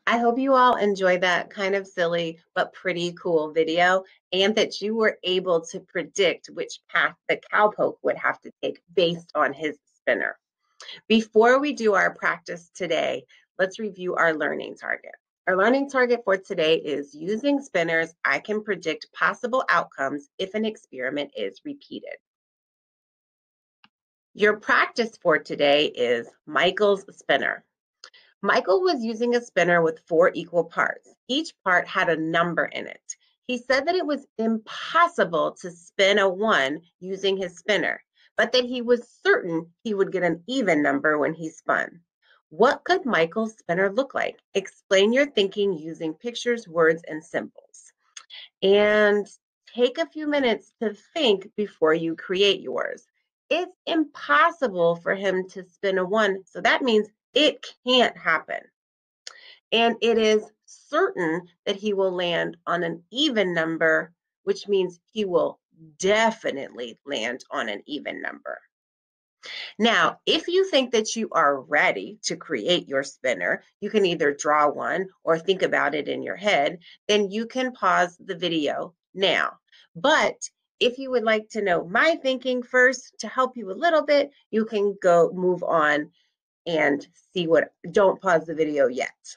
I hope you all enjoyed that kind of silly but pretty cool video and that you were able to predict which path the cowpoke would have to take based on his spinner. Before we do our practice today, let's review our learning target. Our learning target for today is using spinners, I can predict possible outcomes if an experiment is repeated. Your practice for today is Michael's spinner. Michael was using a spinner with 4 equal parts. Each part had a number in it. He said that it was impossible to spin a 1 using his spinner, but that he was certain he would get an even number when he spun. What could Michael's spinner look like? Explain your thinking using pictures, words, and symbols. And take a few minutes to think before you create yours. It's impossible for him to spin a 1, so that means it can't happen. And it is certain that he will land on an even number, which means he will definitely land on an even number. Now, if you think that you are ready to create your spinner, you can either draw one or think about it in your head, then you can pause the video now. But if you would like to know my thinking first to help you a little bit, you can go move on and see don't pause the video yet.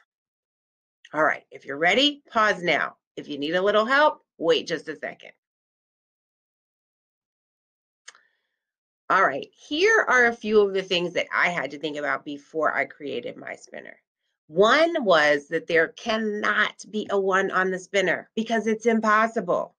All right, if you're ready, pause now. If you need a little help, wait just a second. All right, here are a few of the things that I had to think about before I created my spinner. One was that there cannot be a 1 on the spinner because it's impossible.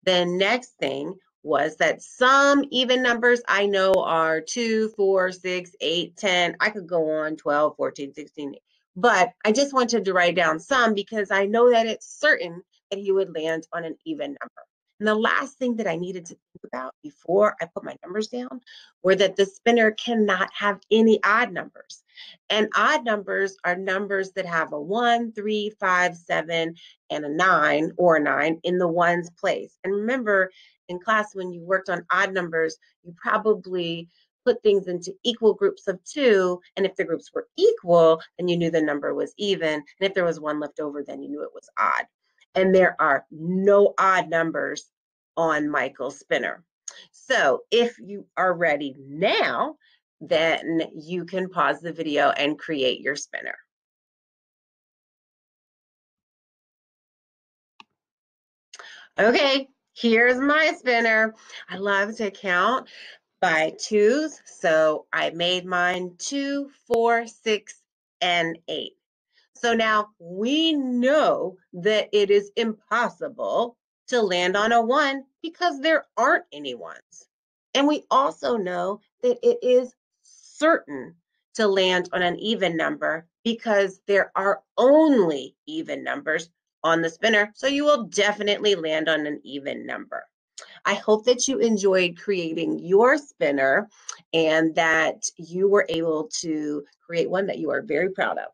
The next thing was that some even numbers I know are 2, 4, 6, 8, 10. I could go on 12, 14, 16, but I just wanted to write down some because I know that it's certain that he would land on an even number. And the last thing that I needed to think about before I put my numbers down were that the spinner cannot have any odd numbers. And odd numbers are numbers that have a 1, 3, 5, 7, and a 9 or a 9 in the ones place. And remember, in class, when you worked on odd numbers, you probably put things into equal groups of 2. And if the groups were equal, then you knew the number was even. And if there was 1 left over, then you knew it was odd. And there are no odd numbers on Michael's spinner. So if you are ready now, then you can pause the video and create your spinner. Okay, here's my spinner. I love to count by 2s, so I made mine 2, 4, 6, and 8. So now we know that it is impossible to land on a 1 because there aren't any 1s. And we also know that it is certain to land on an even number because there are only even numbers on the spinner. So you will definitely land on an even number. I hope that you enjoyed creating your spinner and that you were able to create one that you are very proud of.